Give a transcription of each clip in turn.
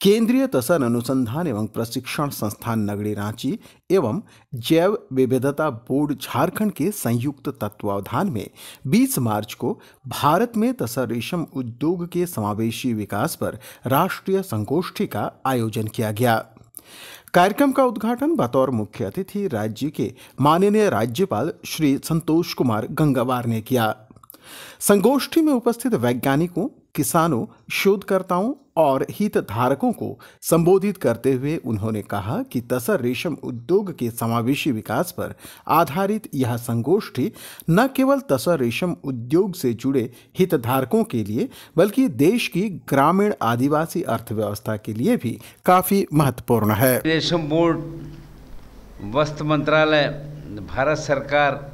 केंद्रीय तसर अनुसंधान एवं प्रशिक्षण संस्थान नगड़ी रांची एवं जैव विविधता बोर्ड झारखंड के संयुक्त तत्वावधान में 20 मार्च को भारत में तसर रेशम उद्योग के समावेशी विकास पर राष्ट्रीय संगोष्ठी का आयोजन किया गया। कार्यक्रम का उद्घाटन बतौर मुख्य अतिथि राज्य के माननीय राज्यपाल श्री संतोष कुमार गंगवार ने किया। संगोष्ठी में उपस्थित वैज्ञानिकों, किसानों, शोधकर्ताओं और हितधारकों को संबोधित करते हुए उन्होंने कहा कि तसर रेशम उद्योग के समावेशी विकास पर आधारित यह संगोष्ठी न केवल तसर रेशम उद्योग से जुड़े हितधारकों के लिए बल्कि देश की ग्रामीण आदिवासी अर्थव्यवस्था के लिए भी काफी महत्वपूर्ण है। रेशम बोर्ड, वस्त्र मंत्रालय, भारत सरकार,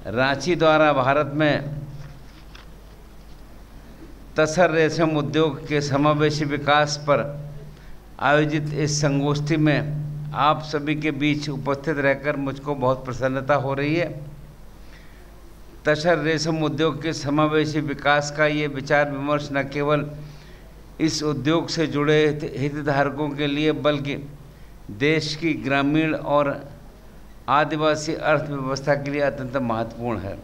रांची द्वारा भारत में तसर रेशम उद्योग के समावेशी विकास पर आयोजित इस संगोष्ठी में आप सभी के बीच उपस्थित रहकर मुझको बहुत प्रसन्नता हो रही है। तसर रेशम उद्योग के समावेशी विकास का ये विचार विमर्श न केवल इस उद्योग से जुड़े हितधारकों के लिए बल्कि देश की ग्रामीण और आदिवासी अर्थव्यवस्था के लिए अत्यंत महत्वपूर्ण है।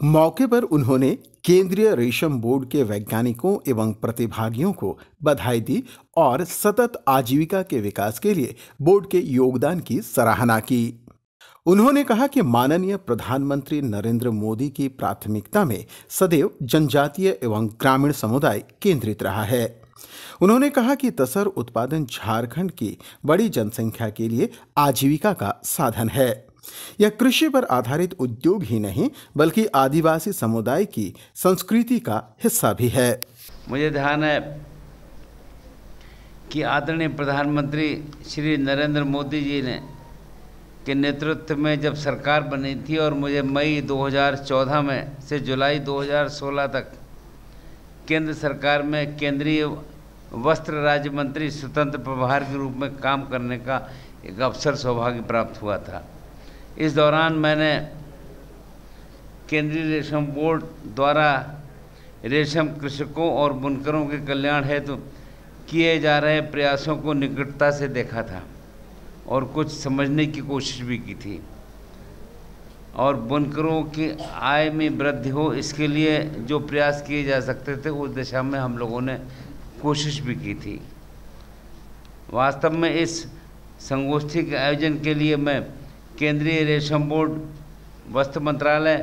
मौके पर उन्होंने केंद्रीय रेशम बोर्ड के वैज्ञानिकों एवं प्रतिभागियों को बधाई दी और सतत आजीविका के विकास के लिए बोर्ड के योगदान की सराहना की। उन्होंने कहा कि माननीय प्रधानमंत्री नरेंद्र मोदी की प्राथमिकता में सदैव जनजातीय एवं ग्रामीण समुदाय केंद्रित रहा है। उन्होंने कहा कि तसर उत्पादन झारखंड की बड़ी जनसंख्या के लिए आजीविका का साधन है। यह कृषि पर आधारित उद्योग ही नहीं बल्कि आदिवासी समुदाय की संस्कृति का हिस्सा भी है। मुझे ध्यान है कि आदरणीय प्रधानमंत्री श्री नरेंद्र मोदी जी ने के नेतृत्व में जब सरकार बनी थी और मुझे मई 2014 में से जुलाई 2016 तक केंद्र सरकार में केंद्रीय वस्त्र राज्य मंत्री स्वतंत्र प्रभार के रूप में काम करने का एक अवसर सौभाग्य प्राप्त हुआ था। इस दौरान मैंने केंद्रीय रेशम बोर्ड द्वारा रेशम कृषकों और बुनकरों के कल्याण हेतु किए जा रहे प्रयासों को निकटता से देखा था और कुछ समझने की कोशिश भी की थी और बुनकरों की आय में वृद्धि हो इसके लिए जो प्रयास किए जा सकते थे उस दिशा में हम लोगों ने कोशिश भी की थी। वास्तव में इस संगोष्ठी के आयोजन के लिए मैं केंद्रीय रेशम बोर्ड, वस्त्र मंत्रालय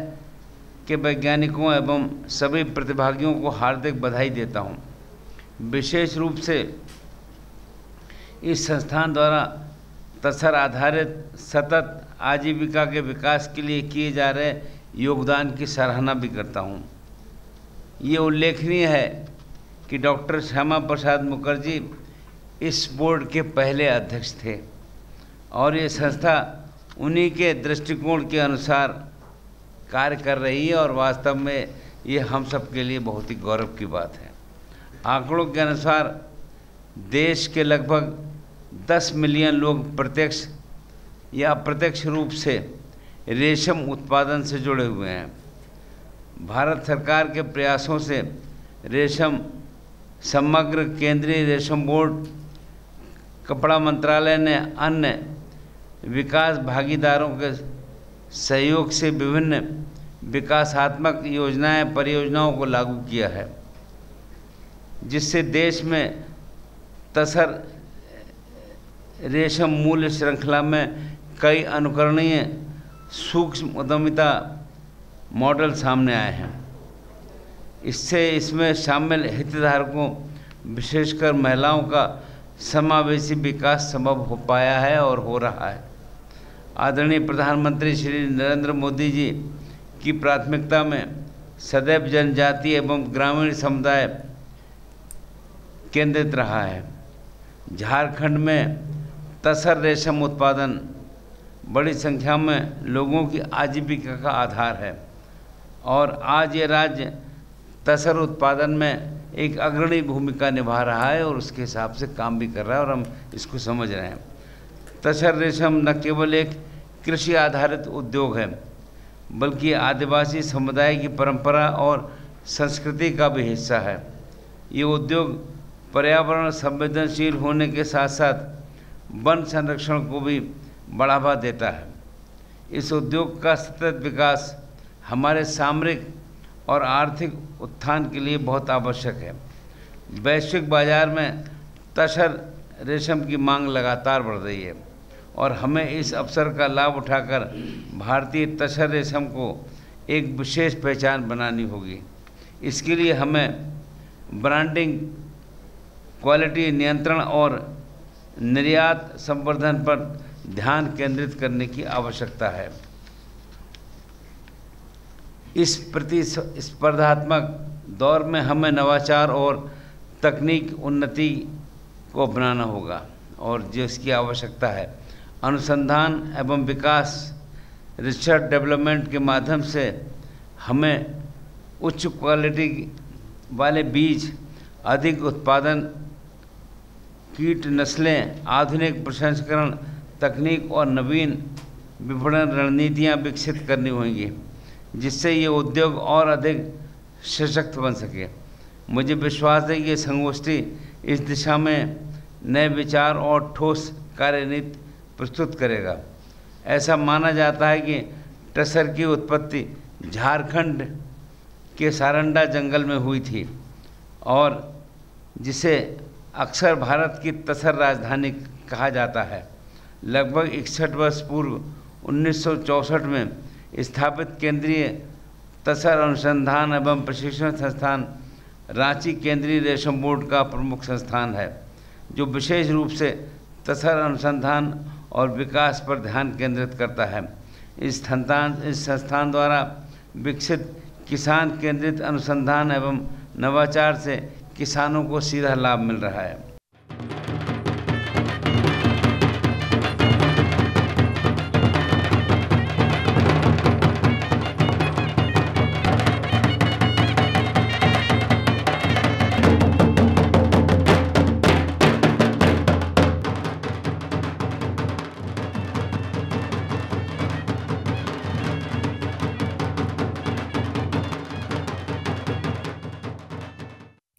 के वैज्ञानिकों एवं सभी प्रतिभागियों को हार्दिक बधाई देता हूं। विशेष रूप से इस संस्थान द्वारा तसर आधारित सतत आजीविका के विकास के लिए किए जा रहे योगदान की सराहना भी करता हूं। ये उल्लेखनीय है कि डॉक्टर श्यामा प्रसाद मुखर्जी इस बोर्ड के पहले अध्यक्ष थे और ये संस्था उन्हीं के दृष्टिकोण के अनुसार कार्य कर रही है और वास्तव में ये हम सब के लिए बहुत ही गौरव की बात है। आंकड़ों के अनुसार देश के लगभग 10 मिलियन लोग प्रत्यक्ष या अप्रत्यक्ष रूप से रेशम उत्पादन से जुड़े हुए हैं। भारत सरकार के प्रयासों से रेशम समग्र केंद्रीय रेशम बोर्ड, कपड़ा मंत्रालय ने अन्य विकास भागीदारों के सहयोग से विभिन्न विकासात्मक योजनाएं परियोजनाओं को लागू किया है जिससे देश में तसर रेशम मूल्य श्रृंखला में कई अनुकरणीय सूक्ष्म उद्यमिता मॉडल सामने आए हैं। इससे इसमें शामिल हितधारकों विशेषकर महिलाओं का समावेशी विकास संभव हो पाया है और हो रहा है। आदरणीय प्रधानमंत्री श्री नरेंद्र मोदी जी की प्राथमिकता में सदैव जनजातीय एवं ग्रामीण समुदाय केंद्रित रहा है। झारखंड में तसर रेशम उत्पादन बड़ी संख्या में लोगों की आजीविका का आधार है और आज ये राज्य तसर उत्पादन में एक अग्रणी भूमिका निभा रहा है और उसके हिसाब से काम भी कर रहा है और हम इसको समझ रहे हैं। तसर रेशम न केवल एक कृषि आधारित उद्योग है बल्कि आदिवासी समुदाय की परंपरा और संस्कृति का भी हिस्सा है। ये उद्योग पर्यावरण संवेदनशील होने के साथ साथ वन संरक्षण को भी बढ़ावा देता है। इस उद्योग का सतत विकास हमारे सामरिक और आर्थिक उत्थान के लिए बहुत आवश्यक है। वैश्विक बाजार में तसर रेशम की मांग लगातार बढ़ रही है और हमें इस अवसर का लाभ उठाकर भारतीय तसर रेशम को एक विशेष पहचान बनानी होगी। इसके लिए हमें ब्रांडिंग, क्वालिटी नियंत्रण और निर्यात संवर्धन पर ध्यान केंद्रित करने की आवश्यकता है। इस प्रतिस्पर्धात्मक दौर में हमें नवाचार और तकनीक उन्नति को अपनाना होगा और जिसकी आवश्यकता है अनुसंधान एवं विकास, रिसर्च डेवलपमेंट के माध्यम से हमें उच्च क्वालिटी वाले बीज, अधिक उत्पादन, कीट नस्लें, आधुनिक प्रसंस्करण तकनीक और नवीन विपणन रणनीतियां विकसित करनी होंगी, जिससे ये उद्योग और अधिक सशक्त बन सके। मुझे विश्वास है कि ये संगोष्ठी इस दिशा में नए विचार और ठोस कार्यनीति प्रस्तुत करेगा। ऐसा माना जाता है कि टसर की उत्पत्ति झारखंड के सारंडा जंगल में हुई थी और जिसे अक्सर भारत की तसर राजधानी कहा जाता है। लगभग 61 वर्ष पूर्व 1964 में स्थापित केंद्रीय तसर अनुसंधान एवं प्रशिक्षण संस्थान रांची केंद्रीय रेशम बोर्ड का प्रमुख संस्थान है, जो विशेष रूप से तसर अनुसंधान और विकास पर ध्यान केंद्रित करता है। इस संस्थान द्वारा विकसित किसान केंद्रित अनुसंधान एवं नवाचार से किसानों को सीधा लाभ मिल रहा है।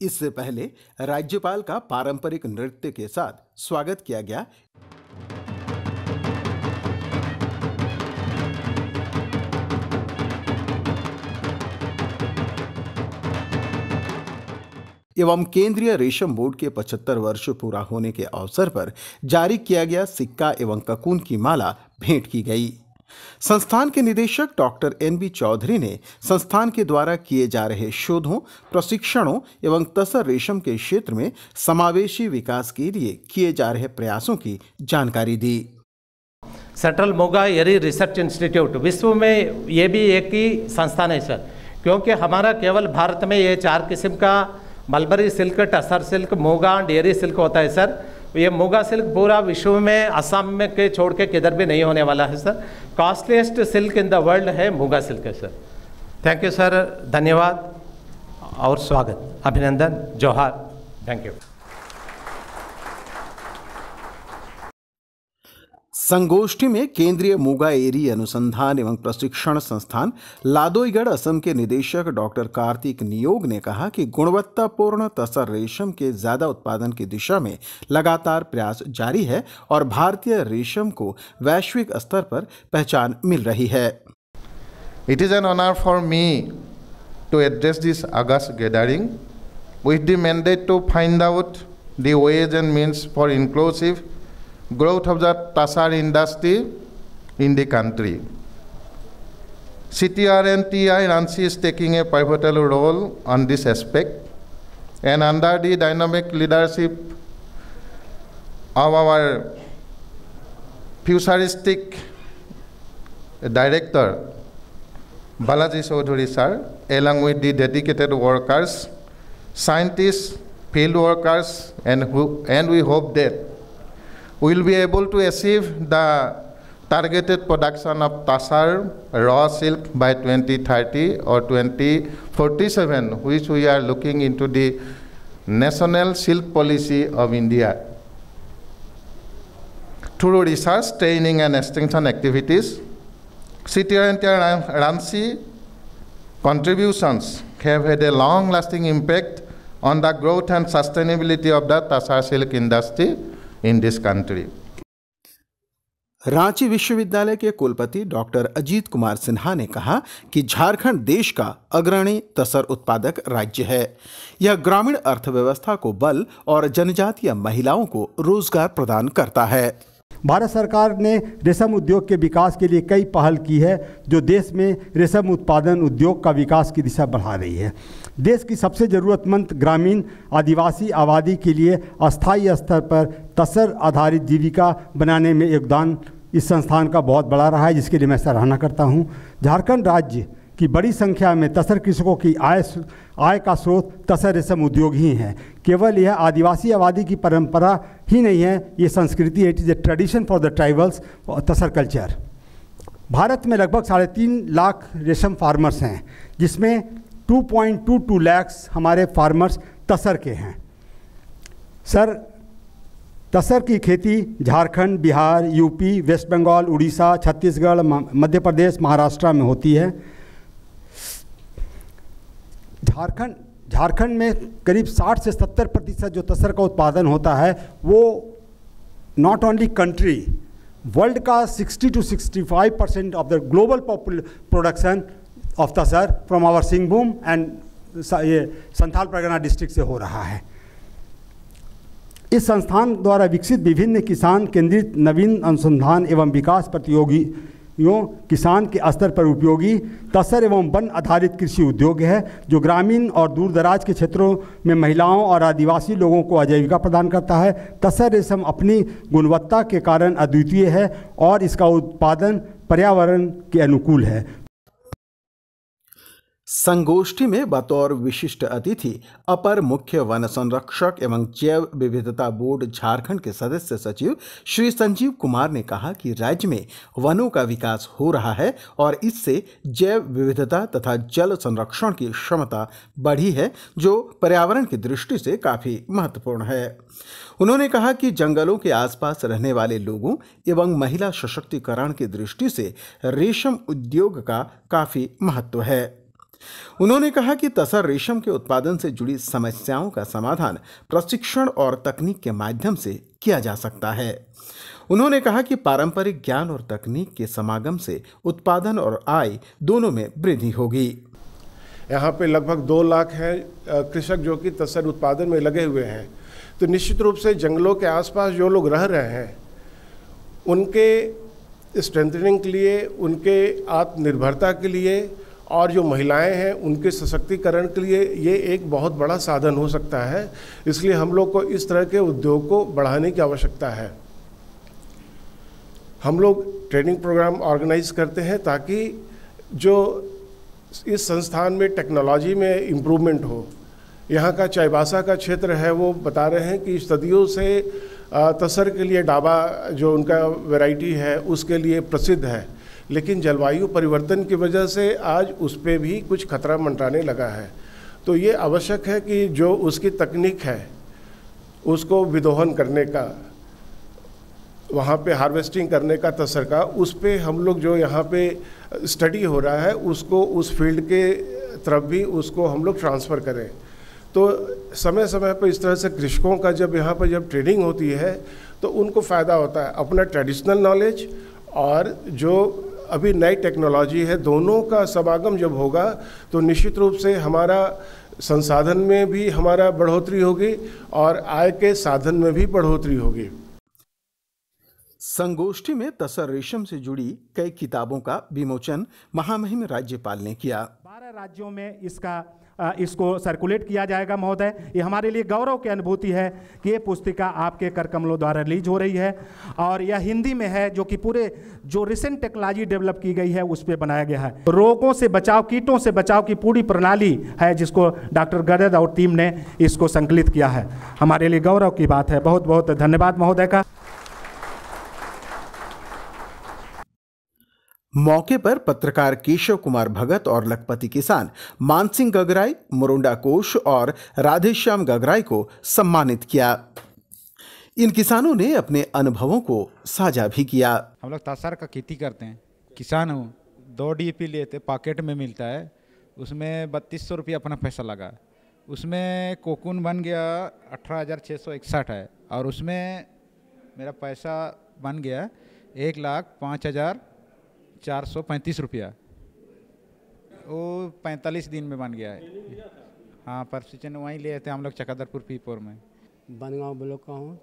इससे पहले राज्यपाल का पारंपरिक नृत्य के साथ स्वागत किया गया एवं केंद्रीय रेशम बोर्ड के 75 वर्ष पूरा होने के अवसर पर जारी किया गया सिक्का एवं ककून की माला भेंट की गई। संस्थान के निदेशक डॉक्टर NB चौधरी ने संस्थान के द्वारा किए जा रहे शोधों, प्रशिक्षणों एवं तसर रेशम के क्षेत्र में समावेशी विकास के लिए किए जा रहे प्रयासों की जानकारी दी। सेंट्रल मोगा एरी रिसर्च इंस्टीट्यूट विश्व में ये भी एक ही संस्थान है सर, क्योंकि हमारा केवल भारत में ये 4 किस्म का mulberry silk, tussar silk, muga and eri silk होता है सर। ये मोगा सिल्क पूरा विश्व में असम में के छोड़ के किधर भी नहीं होने वाला है sir. Costliest silk in the world है मोगा सिल्क है सर। थैंक यू सर, धन्यवाद और स्वागत, अभिनंदन, जोहार, थैंक यू। संगोष्ठी में केंद्रीय मुगा एरी अनुसंधान एवं प्रशिक्षण संस्थान लादोईगढ़ असम के निदेशक डॉक्टर कार्तिक नियोग ने कहा कि गुणवत्तापूर्ण तसर रेशम के ज्यादा उत्पादन की दिशा में लगातार प्रयास जारी है और भारतीय रेशम को वैश्विक स्तर पर पहचान मिल रही है। It is an honor for me to address this august gathering with the mandate to find out the ways and means for inclusive growth of the tasar industry in the country. CTRNTI Ranchi is taking a pivotal role on this aspect, and under the dynamic leadership of our futuristic director Balaji Chaudhary sir, along with the dedicated workers, scientists, field workers, and we hope that we will be able to achieve the targeted production of tasar raw silk by 2030 or 2047, which we are looking into the national silk policy of India. Through research, training and extension activities, CTRNTI Ranchi contributions have had a long-lasting impact on the growth and sustainability of the Tasar silk industry in this country. Ranchi विश्वविद्यालय के कुलपति doctor Ajit Kumar Sinha ने कहा कि झारखंड देश का अग्रणी तसर उत्पादक राज्य है। यह ग्रामीण अर्थव्यवस्था को बल और जनजातीय महिलाओं को रोजगार प्रदान करता है। भारत सरकार ने रेशम उद्योग के विकास के लिए कई पहल की है जो देश में रेशम उत्पादन उद्योग का विकास की दिशा बढ़ा रही है। देश की सबसे ज़रूरतमंद ग्रामीण आदिवासी आबादी के लिए अस्थायी स्तर पर तसर आधारित जीविका बनाने में योगदान इस संस्थान का बहुत बड़ा रहा है, जिसके लिए मैं सराहना करता हूँ। झारखंड राज्य की बड़ी संख्या में तसर कृषकों की आय का स्रोत तसर रेशम उद्योग ही है। केवल यह आदिवासी आबादी की परंपरा ही नहीं है, ये संस्कृति, it is a tradition for the tribals tasar culture. Bharat में लगभग 3.5 लाख रेशम फार्मर्स हैं, जिसमें 2.22 लाख हमारे फार्मर्स तसर के हैं। सर, तसर की खेती झारखंड, बिहार, यूपी, वेस्ट बंगाल, उड़ीसा, छत्तीसगढ़, मध्य प्रदेश, महाराष्ट्र में होती है। झारखंड में करीब 60 से 70% जो तसर का उत्पादन होता है वो नॉट ओनली कंट्री, वर्ल्ड का 60 to 65% of the global production of tasar from our Singhbhum and ये संथाल परगना डिस्ट्रिक्ट से हो रहा है। इस संस्थान द्वारा विकसित विभिन्न किसान केंद्रित नवीन अनुसंधान एवं विकास प्रतियोगियों किसान के स्तर पर उपयोगी तसर एवं वन आधारित कृषि उद्योग है, जो ग्रामीण और दूर दराज के क्षेत्रों में महिलाओं और आदिवासी लोगों को आजीविका प्रदान करता है। तसर रेशम अपनी गुणवत्ता के कारण अद्वितीय है और इसका उत्पादन पर्यावरण के अनुकूल है। संगोष्ठी में बतौर विशिष्ट अतिथि अपर मुख्य वन संरक्षक एवं जैव विविधता बोर्ड झारखंड के सदस्य सचिव श्री संजीव कुमार ने कहा कि राज्य में वनों का विकास हो रहा है और इससे जैव विविधता तथा जल संरक्षण की क्षमता बढ़ी है, जो पर्यावरण की दृष्टि से काफी महत्वपूर्ण है। उन्होंने कहा कि जंगलों के आसपास रहने वाले लोगों एवं महिला सशक्तिकरण की दृष्टि से रेशम उद्योग का काफी महत्व है। उन्होंने कहा कि तसर रेशम के उत्पादन से जुड़ी समस्याओं का समाधान प्रशिक्षण और तकनीक के माध्यम से किया जा सकता है। उन्होंने कहा कि पारंपरिक ज्ञान और तकनीक के समागम से उत्पादन और आय दोनों में वृद्धि होगी। यहाँ पे लगभग 2 लाख हैं कृषक जो कि तसर उत्पादन में लगे हुए हैं। तो निश्चित रूप से जंगलों के आसपास जो लोग रह रहे हैं उनके स्ट्रेंथनिंग के लिए, उनके आत्मनिर्भरता के लिए और जो महिलाएं हैं उनके सशक्तिकरण के लिए ये एक बहुत बड़ा साधन हो सकता है। इसलिए हम लोग को इस तरह के उद्योग को बढ़ाने की आवश्यकता है। हम लोग ट्रेनिंग प्रोग्राम ऑर्गेनाइज करते हैं ताकि जो इस संस्थान में टेक्नोलॉजी में इम्प्रूवमेंट हो। यहाँ का चाईबासा का क्षेत्र है, वो बता रहे हैं कि सदियों से तसर के लिए डाबा जो उनका वैरायटी है उसके लिए प्रसिद्ध है, लेकिन जलवायु परिवर्तन की वजह से आज उस पर भी कुछ खतरा मंडराने लगा है। तो ये आवश्यक है कि जो उसकी तकनीक है उसको विदोहन करने का, वहाँ पे हार्वेस्टिंग करने का तसर का, उस पे हम लोग जो यहाँ पे स्टडी हो रहा है उसको उस फील्ड के तरफ भी उसको हम लोग ट्रांसफ़र करें। तो समय समय पर इस तरह से कृषकों का जब यहाँ पर जब ट्रेनिंग होती है तो उनको फ़ायदा होता है। अपना ट्रेडिशनल नॉलेज और जो अभी नई टेक्नोलॉजी है, दोनों का समागम जब होगा तो निश्चित रूप से हमारा संसाधन में भी हमारा बढ़ोतरी होगी और आय के साधन में भी बढ़ोतरी होगी। संगोष्ठी में तसर रेशम से जुड़ी कई किताबों का विमोचन महामहिम राज्यपाल ने किया। 12 राज्यों में इसको सर्कुलेट किया जाएगा महोदय। ये हमारे लिए गौरव की अनुभूति है कि ये पुस्तिका आपके कर कमलों द्वारा रिलीज हो रही है और यह हिंदी में है, जो कि पूरे जो रिसेंट टेक्नोलॉजी डेवलप की गई है उस पर बनाया गया है। रोगों से बचाव, कीटों से बचाव की पूरी प्रणाली है जिसको डॉक्टर गरद और टीम ने इसको संकलित किया है। हमारे लिए गौरव की बात है। बहुत बहुत धन्यवाद महोदय का। मौके पर पत्रकार केशव कुमार भगत और लखपति किसान मानसिंह गगराई, मुरुंडा कोश और राधेश्याम गगराई को सम्मानित किया। इन किसानों ने अपने अनुभवों को साझा भी किया। हम लोग तसर का खेती करते हैं, किसान हूँ। 2 DAP लेते, पॉकेट में मिलता है, उसमें 3200 रुपया अपना पैसा लगा। उसमें कोकून बन गया 18,661 है, और उसमें मेरा पैसा बन गया 1,05,435 रुपया। वो 45 दिन में बन गया है। हाँ, प्रशिक्षण वहीं लिए थे हम लोग, चकदरपुर पीपुर में। बनगांव ब्लॉक का हूँ,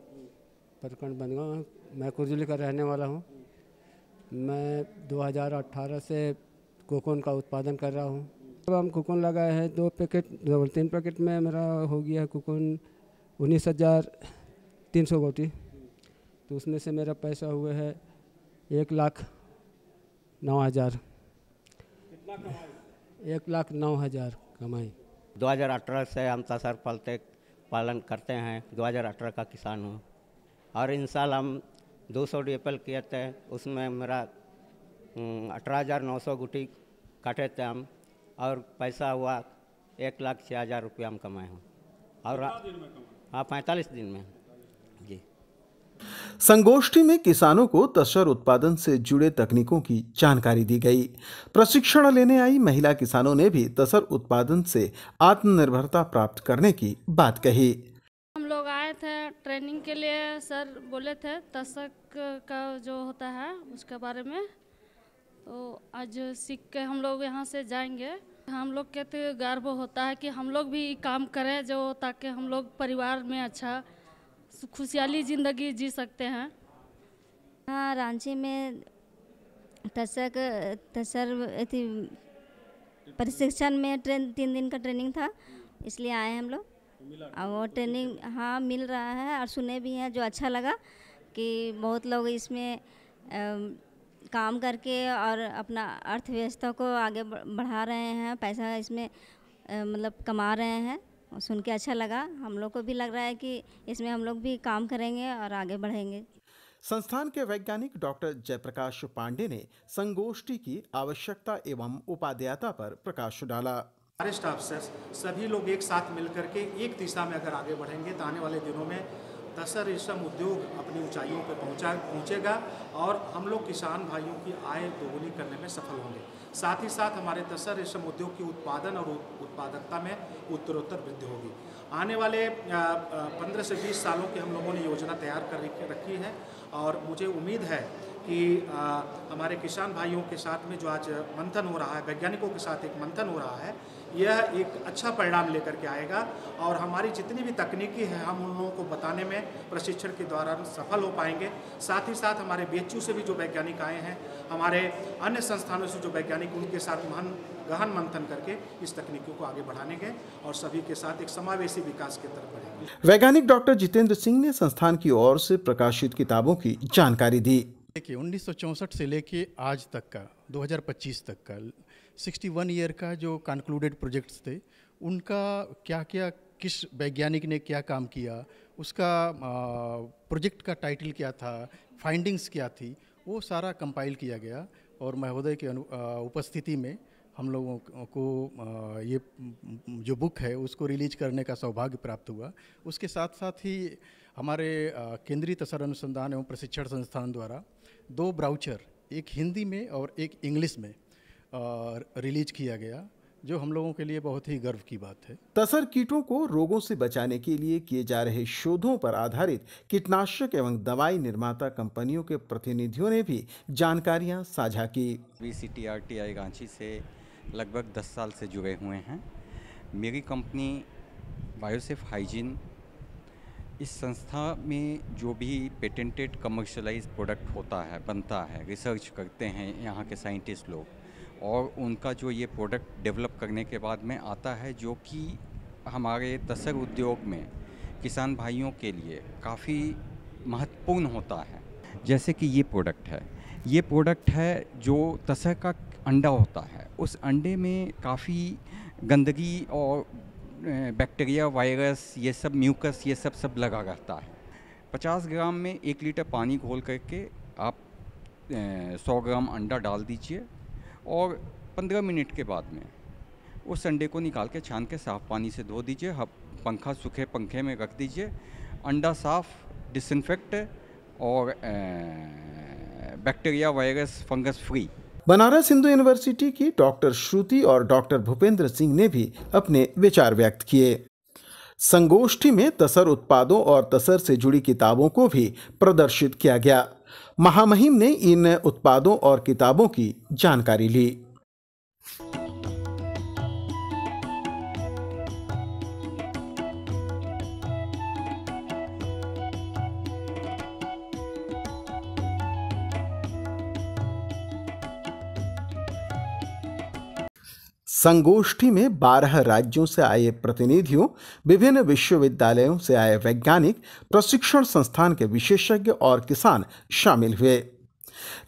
प्रखंड बनगांव। मैं कुर्जुली का रहने वाला हूँ। मैं 2018 से कोकून का उत्पादन कर रहा हूँ। अब हम कोकून लगाए हैं 3 पैकेट में मेरा हो गया है कोकून 19,300 गोटी। तो उसमें से मेरा पैसा हुआ है 1,09,000। 1,09,000 कमाई। 2018 से हम तसर पालन करते हैं। 2018 का किसान हूँ, और इन साल हम 200 DAP किए थे। उसमें मेरा 18,900 गुटी काटे थे हम, और पैसा हुआ 1,06,000 रुपया हम कमाए हूँ। और हाँ, 45 दिन में जी। संगोष्ठी में किसानों को तसर उत्पादन से जुड़े तकनीकों की जानकारी दी गई। प्रशिक्षण लेने आई महिला किसानों ने भी तसर उत्पादन से आत्मनिर्भरता प्राप्त करने की बात कही। हम लोग आए थे ट्रेनिंग के लिए। सर बोले थे तसर का जो होता है उसके बारे में, तो आज सीख के हम लोग यहाँ से जाएंगे। हम लोग के तो गर्व होता है कि हम लोग भी काम करें, जो ताकि हम लोग परिवार में अच्छा खुशहाली ज़िंदगी जी सकते हैं। हाँ, रांची में तसर प्रशिक्षण में 3 दिन का ट्रेनिंग था, इसलिए आए हैं हम लोग। और वो ट्रेनिंग हाँ मिल रहा है, और सुने भी हैं, जो अच्छा लगा कि बहुत लोग इसमें काम करके और अपना अर्थव्यवस्था को आगे बढ़ा रहे हैं, पैसा इसमें मतलब कमा रहे हैं। सुन के अच्छा लगा। हम लोग को भी लग रहा है कि इसमें हम लोग भी काम करेंगे और आगे बढ़ेंगे। संस्थान के वैज्ञानिक डॉक्टर जयप्रकाश पांडे ने संगोष्ठी की आवश्यकता एवं उपादेयता पर प्रकाश डाला। हमारे स्टाफ से सभी लोग एक साथ मिलकर के एक दिशा में अगर आगे बढ़ेंगे तो आने वाले दिनों में तसर रेशम उद्योग अपनी ऊंचाइयों पर पहुंचेगा, और हम लोग किसान भाइयों की आय दोगुनी करने में सफल होंगे। साथ ही साथ हमारे तसर रेशम उद्योग की उत्पादन और उत्पादकता में उत्तरोत्तर वृद्धि होगी। आने वाले 15 से 20 सालों की हम लोगों ने योजना तैयार कर रखी है, और मुझे उम्मीद है कि हमारे किसान भाइयों के साथ में जो आज मंथन हो रहा है, वैज्ञानिकों के साथ एक मंथन हो रहा है, यह एक अच्छा परिणाम लेकर के आएगा, और हमारी जितनी भी तकनीकी है हम उन लोगों को बताने में प्रशिक्षण के द्वारा सफल हो पाएंगे। साथ ही साथ हमारे BHU से भी जो वैज्ञानिक आए हैं, हमारे अन्य संस्थानों से जो वैज्ञानिक, उनके साथ गहन मंथन करके इस तकनीकों को आगे बढ़ाएंगे और सभी के साथ एक समावेशी विकास की तरफ बढ़ेंगे। वैज्ञानिक डॉक्टर जितेंद्र सिंह ने संस्थान की ओर से प्रकाशित किताबों की जानकारी दी। देखिए, 1964 से लेके आज तक का 2025 तक का 61 ईयर का जो कंक्लूडेड प्रोजेक्ट्स थे, उनका क्या क्या, किस वैज्ञानिक ने क्या काम किया, उसका प्रोजेक्ट का टाइटल क्या था, फाइंडिंग्स क्या थी, वो सारा कंपाइल किया गया। और महोदय की उपस्थिति में हम लोगों को ये जो बुक है उसको रिलीज करने का सौभाग्य प्राप्त हुआ। उसके साथ साथ ही हमारे केंद्रीय तसर अनुसंधान एवं प्रशिक्षण संस्थान द्वारा 2 ब्राउचर, एक हिंदी में और एक इंग्लिश में रिलीज किया गया, जो हम लोगों के लिए बहुत ही गर्व की बात है। तसर कीटों को रोगों से बचाने के लिए किए जा रहे शोधों पर आधारित कीटनाशक एवं दवाई निर्माता कंपनियों के प्रतिनिधियों ने भी जानकारियां साझा की। VCTRTI रांची से लगभग 10 साल से जुड़े हुए हैं। मेरी कंपनी बायोसेफ हाइजीन, इस संस्था में जो भी पेटेंटेड कमर्शलाइज प्रोडक्ट होता है, बनता है, रिसर्च करते हैं यहाँ के साइंटिस्ट लोग, और उनका जो ये प्रोडक्ट डेवलप करने के बाद में आता है, जो कि हमारे तसर उद्योग में किसान भाइयों के लिए काफ़ी महत्वपूर्ण होता है। जैसे कि ये प्रोडक्ट है जो तसर का अंडा होता है, उस अंडे में काफ़ी गंदगी और बैक्टीरिया, वायरस, ये सब म्यूकस, ये सब लगा रहता है। 50 ग्राम में 1 लीटर पानी घोल करके आप 100 ग्राम अंडा डाल दीजिए, और 15 मिनट के बाद में उस अंडे को निकाल के छान के साफ़ पानी से धो दीजिए। सूखे पंखे में रख दीजिए। अंडा साफ़, डिसइंफेक्ट और bacteria, virus, fungus free. Banaras Hindu university की डॉक्टर श्रुति और डॉक्टर भूपेंद्र सिंह ने भी अपने विचार व्यक्त किए। संगोष्ठी में तसर उत्पादों और तसर से जुड़ी किताबों को भी प्रदर्शित किया गया। महामहिम ने इन उत्पादों और किताबों की जानकारी ली। संगोष्ठी में 12 राज्यों से आए प्रतिनिधियों, विभिन्न विश्वविद्यालयों से आए वैज्ञानिक, प्रशिक्षण संस्थान के विशेषज्ञ और किसान शामिल हुए।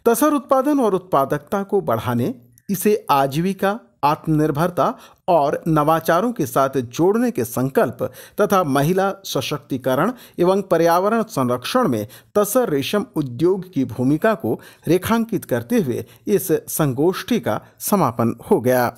तसर उत्पादन और उत्पादकता को बढ़ाने, इसे आजीविका, आत्मनिर्भरता और नवाचारों के साथ जोड़ने के संकल्प तथा महिला सशक्तिकरण एवं पर्यावरण संरक्षण में तसर रेशम उद्योग की भूमिका को रेखांकित करते हुए इस संगोष्ठी का समापन हो गया।